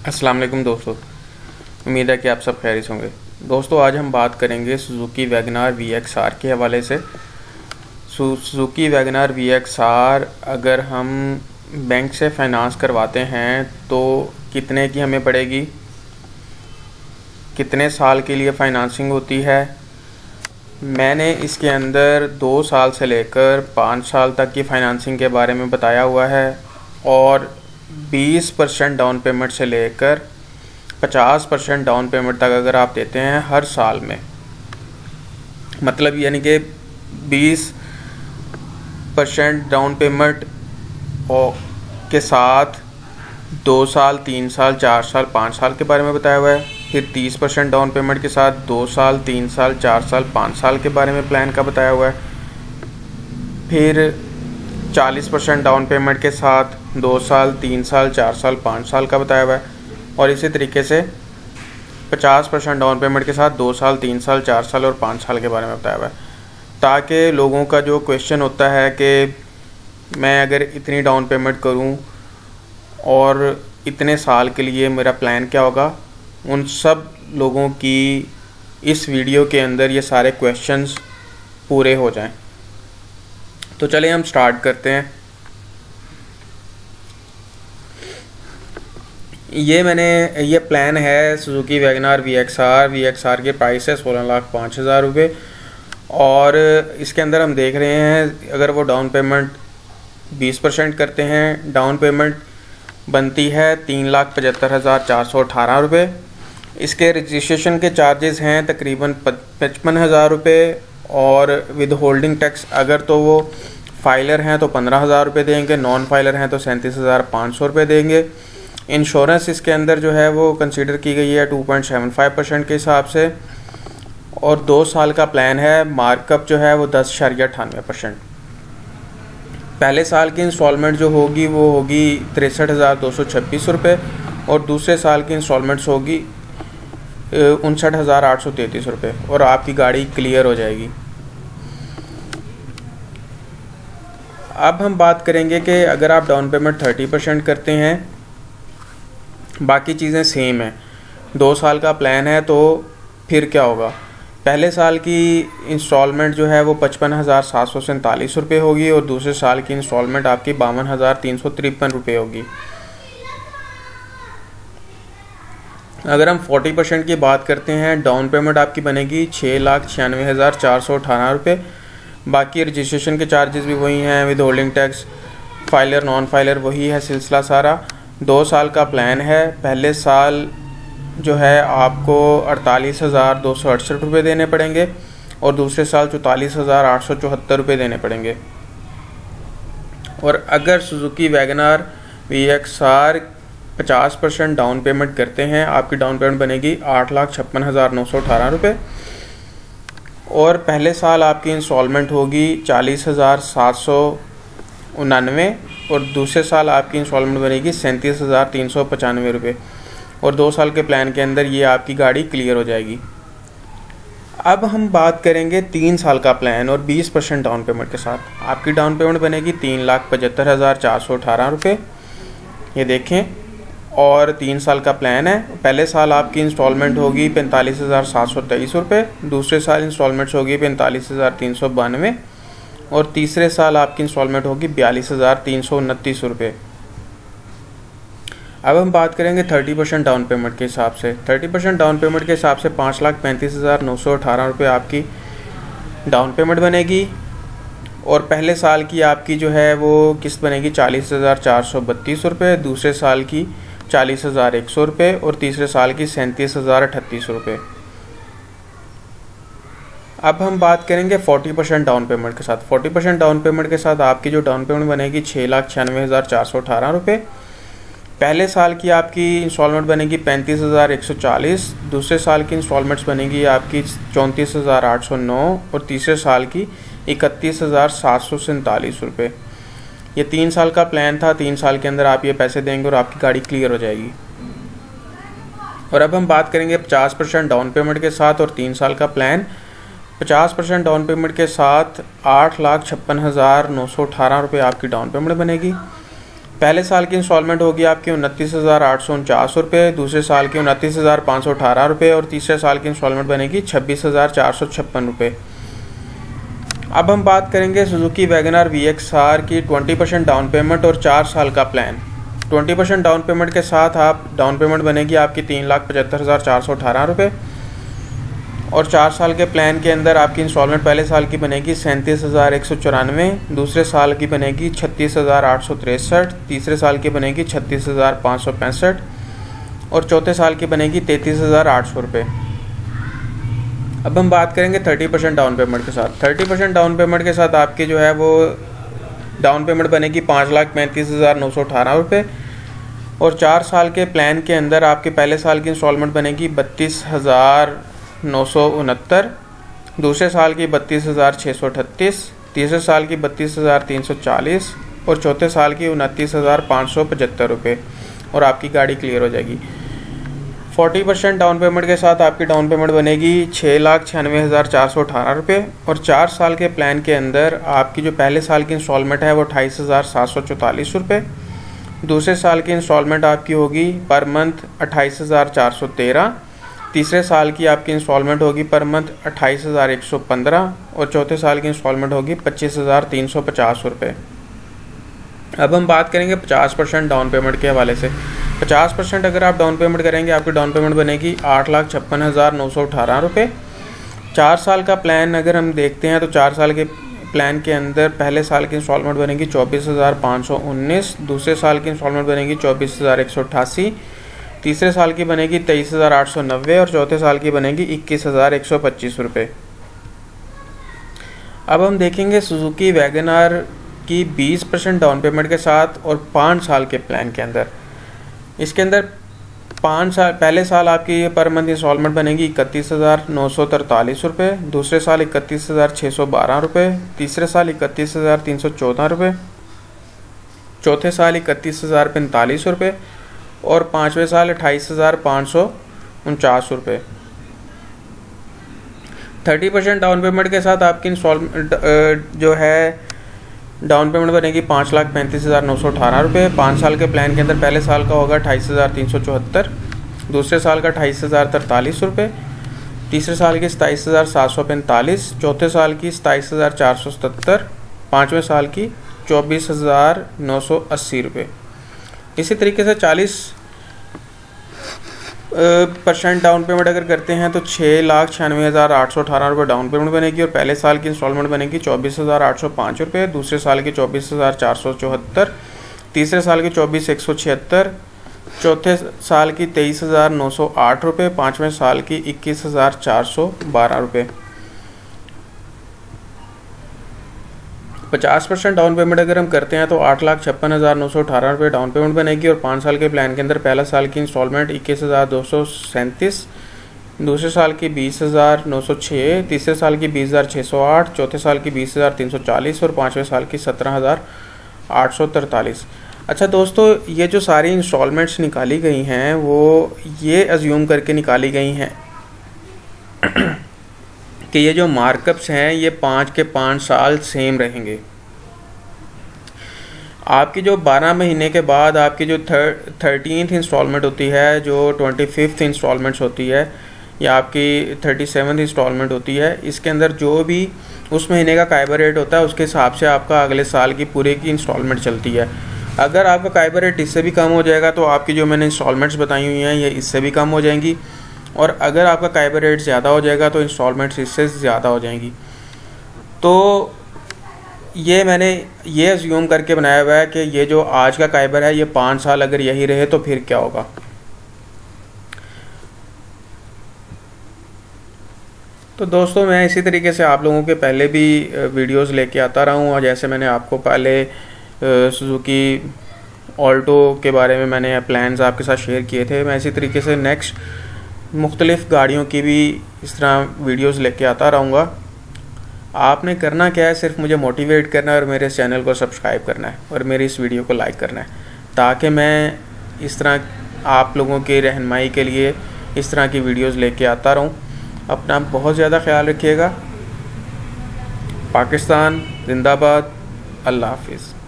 अस्सलाम वालेकुम दोस्तों, उम्मीद है कि आप सब खैरियत होंगे। दोस्तों, आज हम बात करेंगे सुजुकी वैगनार VXR के हवाले से। सुजुकी वैगनार VXR अगर हम बैंक से फ़ाइनेंस करवाते हैं तो कितने की हमें पड़ेगी, कितने साल के लिए फ़ाइनेंसिंग होती है। मैंने इसके अंदर 2 साल से लेकर 5 साल तक की फ़ाइनेंसिंग के बारे में बताया हुआ है और 20% डाउन पेमेंट से लेकर 50% डाउन पेमेंट तक अगर आप देते हैं हर साल में, मतलब यानी कि 20% डाउन पेमेंट के साथ 2 साल, 3 साल, 4 साल, 5 साल के बारे में बताया हुआ है। फिर 30% डाउन पेमेंट के साथ 2 साल, 3 साल, 4 साल, 5 साल के बारे में प्लान का बताया हुआ है। फिर 40% डाउन पेमेंट के साथ 2 साल, 3 साल, 4 साल, 5 साल का बताया हुआ है। और इसी तरीके से 50% डाउन पेमेंट के साथ 2 साल, 3 साल, 4 साल और 5 साल के बारे में बताया हुआ है, ताकि लोगों का जो क्वेश्चन होता है कि मैं अगर इतनी डाउन पेमेंट करूं और इतने साल के लिए मेरा प्लान क्या होगा, उन सब लोगों की इस वीडियो के अंदर ये सारे क्वेश्चंस पूरे हो जाएं। तो चलिए हम स्टार्ट करते हैं। ये प्लान है सुजुकी वैगनार VXR के प्राइस है 16,05,000 रुपये। और इसके अंदर हम देख रहे हैं अगर वो डाउन पेमेंट 20% करते हैं, डाउन पेमेंट बनती है 3,75,418 रुपये। इसके रजिस्ट्रेशन के चार्जेस हैं तकरीबन 55,000 रुपये और विद होल्डिंग टैक्स अगर तो वो फाइलर हैं तो 15,000 रुपये देंगे, नॉन फाइलर हैं तो 37,500 रुपये देंगे। इंश्योरेंस इसके अंदर जो है वो कंसीडर की गई है 2.75% के हिसाब से और 2 साल का प्लान है। मार्कअप जो है वो 10.98%। पहले साल की इंस्टॉलमेंट जो होगी वो होगी 63,226 रुपये और दूसरे साल की इंस्टॉलमेंट्स होगी 59,833 रुपये और आपकी गाड़ी क्लियर हो जाएगी। अब हम बात करेंगे कि अगर आप डाउन पेमेंट 30% करते हैं, बाकी चीज़ें सेम हैं, 2 साल का प्लान है, तो फिर क्या होगा। पहले साल की इंस्टॉलमेंट जो है वो 55,747 रुपये होगी और दूसरे साल की इंस्टॉलमेंट आपकी 52,353 रुपये होगी। अगर हम 40% की बात करते हैं, डाउन पेमेंट आपकी बनेगी 6,96,418 रुपये। बाकी रजिस्ट्रेशन के चार्जेस भी वही हैं, with holding tax, filer non filer वही है सिलसिला सारा। 2 साल का प्लान है। पहले साल जो है आपको 48,268 रुपये देने पड़ेंगे और दूसरे साल 44,874 रुपये देने पड़ेंगे। और अगर Suzuki WagonR VXR 50% down payment करते हैं, आपकी डाउन पेमेंट बनेगी 8,56,918 रुपये और पहले साल आपकी इंस्टॉलमेंट होगी 40,799 और दूसरे साल आपकी इंस्टॉलमेंट बनेगी 37,395 रुपये और 2 साल के प्लान के अंदर ये आपकी गाड़ी क्लियर हो जाएगी। अब हम बात करेंगे 3 साल का प्लान और 20% डाउन पेमेंट के साथ। आपकी डाउन पेमेंट बनेगी 3,75,418 रुपये, ये देखें, और 3 साल का प्लान है। पहले साल आपकी इंस्टॉलमेंट होगी 45,723 रुपये, दूसरे साल इंस्टॉलमेंट्स होगी 45,392 और तीसरे साल आपकी इंस्टॉलमेंट होगी 42,329 रुपये। अब हम बात करेंगे 30% डाउन पेमेंट के हिसाब से। 30% डाउन पेमेंट के हिसाब से 5,35,918 रुपये आपकी डाउन पेमेंट बनेगी और पहले साल की आपकी जो है वो किस्त बनेगी 40,432 रुपये, दूसरे साल की 40,100 रुपये और तीसरे साल की 37,038 रुपये। अब हम बात करेंगे 40% डाउन पेमेंट के साथ। 40% डाउन पेमेंट के साथ आपकी जो डाउन पेमेंट बनेगी 6,96,418 रुपये। पहले साल की आपकी इंस्टॉलमेंट बनेगी 35,140, दूसरे साल की इंस्टॉलमेंट्स बनेगी आपकी 34,809 और तीसरे साल की 31,747 रुपये। ये 3 साल का प्लान था। 3 साल के अंदर आप ये पैसे देंगे और आपकी गाड़ी क्लियर हो जाएगी। और अब हम बात करेंगे 50% डाउन पेमेंट के साथ और 3 साल का प्लान। 50% डाउन पेमेंट के साथ 8,56,918 रुपये आपकी डाउन पेमेंट बनेगी। पहले साल की इंस्टॉलमेंट होगी आपकी 29,849 रुपये, दूसरे साल की 29,518 रुपये और तीसरे साल की इंस्टॉलमेंट बनेगी 26,456 रुपये। अब हम बात करेंगे सुजुकी वैगनआर VXR की 20% डाउन पेमेंट और 4 साल का प्लान। 20% डाउन पेमेंट के साथ आप डाउन पेमेंट बनेगी आपकी 3,75,418 रुपये और 4 साल के प्लान के अंदर आपकी इंस्टॉलमेंट पहले साल की बनेगी 37,194, दूसरे साल की बनेगी 36,863, तीसरे साल की बनेगी 36,565 और चौथे साल की बनेगी 33,800 रुपये। अब हम बात करेंगे 30% डाउन पेमेंट के साथ। 30% डाउन पेमेंट के साथ आपकी जो है वो डाउन पेमेंट बनेगी 5,35,918 रुपये और 4 साल के प्लान के अंदर आपके पहले साल की इंस्टॉलमेंट बनेगी 32,969, दूसरे साल की 32,638, तीसरे साल की 32,340 और चौथे साल की 29,575 रुपये और आपकी गाड़ी क्लियर हो जाएगी। 40% डाउन पेमेंट के साथ आपकी डाउन पेमेंट बनेगी 6,96,418 रुपये और 4 साल के प्लान के अंदर आपकी जो पहले साल की इंस्टॉलमेंट है वो 28,744 रुपये, दूसरे साल की इंस्टॉलमेंट आपकी होगी पर मंथ 28,413, तीसरे साल की आपकी इंस्टॉलमेंट होगी पर मंथ 28,115 और चौथे साल की इंस्टॉलमेंट होगी 25,350 रुपये। अब हम बात करेंगे 50% डाउन पेमेंट के हवाले से। 50% अगर आप डाउन पेमेंट करेंगे आपकी डाउन पेमेंट बनेगी 8,56,918 रुपये। 4 साल का प्लान अगर हम देखते हैं तो 4 साल के प्लान के अंदर पहले साल की इंस्टॉलमेंट बनेगी 24,519, दूसरे साल की इंस्टॉलमेंट बनेगी 24,188, तीसरे साल की बनेगी 23,890 और चौथे साल की बनेगी 21,125 रुपये। अब हम देखेंगे सुजुकी वैगनआर की 20% डाउन पेमेंट के साथ और 5 साल के प्लान के अंदर। इसके अंदर 5 साल पहले साल आपकी पर मंथ इंस्टॉलमेंट बनेगी 31,943 रुपये, दूसरे साल 31,612 रुपये, तीसरे साल 31,314 रुपये, चौथे साल 31,045 रुपये और पाँचवें साल 28,549 रुपये। 30% डाउन पेमेंट के साथ आपकी इंस्टॉलमेंट जो है डाउन पेमेंट बनेगी 5,35,918 रुपये। 5 साल के प्लान के अंदर पहले साल का होगा 28,374, दूसरे साल का 28,043 रुपये, तीसरे साल की 27,745, चौथे साल की 27,477, पाँचवें साल की 24,980 रुपये। इसी तरीके से 40% डाउन पेमेंट अगर करते हैं तो 6,96,818 रुपये डाउन पेमेंट बनेगी और पहले साल की इंस्टॉलमेंट बनेगी 24,805 रुपये, दूसरे साल की 24,474, तीसरे साल की 24,176, चौथे साल की 23,908 रुपये, पाँचवें साल की 21,412 रुपये। 50% डाउन पेमेंट अगर हम करते हैं तो 8,56,918 रुपये डाउन पेमेंट बनेगी और 5 साल के प्लान के अंदर पहला साल की इंस्टॉलमेंट 21,237, दूसरे साल की 20,906, तीसरे साल की 20,608, चौथे साल की 20,340 और पाँचवें साल की 17,843। अच्छा दोस्तों, ये जो सारी इंस्टॉलमेंट्स निकाली गई हैं वो ये अज्यूम करके निकाली गई हैं कि ये जो मार्कअप्स हैं ये 5 के 5 साल सेम रहेंगे। आपकी जो 12 महीने के बाद आपकी जो 13th इंस्टॉलमेंट होती है, जो 25th इंस्टॉलमेंट्स होती है या आपकी 37th इंस्टॉलमेंट होती है, इसके अंदर जो भी उस महीने का कायबा रेट होता है उसके हिसाब से आपका अगले साल की पूरे की इंस्टॉलमेंट चलती है। अगर आपका कायबा रेट इससे भी कम हो जाएगा तो आपकी जो मैंने इंस्टॉलमेंट्स बताई हुई हैं ये इससे भी कम हो जाएंगी और अगर आपका कायबा रेट ज़्यादा हो जाएगा तो इंस्टॉलमेंट्स इससे ज़्यादा हो जाएंगी। तो ये मैंने ये अज्यूम करके बनाया हुआ है कि ये जो आज का कायबर है ये 5 साल अगर यही रहे तो फिर क्या होगा। तो दोस्तों, मैं इसी तरीके से आप लोगों के पहले भी वीडियोस लेके आता रहा हूँ और जैसे मैंने आपको पहले सुजुकी ऑल्टो के बारे में मैंने प्लान्स आपके साथ शेयर किए थे, मैं इसी तरीके से नेक्स्ट मुख्तलिफ़ गाड़ियों की भी इस तरह वीडियोस लेके आता रहूँगा। आपने करना क्या है, सिर्फ मुझे मोटिवेट करना है और मेरे चैनल को सब्सक्राइब करना है और मेरी इस वीडियो को लाइक करना है ताकि मैं इस तरह आप लोगों की रहनुमाई के लिए इस तरह की वीडियोस लेके आता रहूँ। अपना बहुत ज़्यादा ख्याल रखिएगा। पाकिस्तान जिंदाबाद। अल्लाह हाफिज़।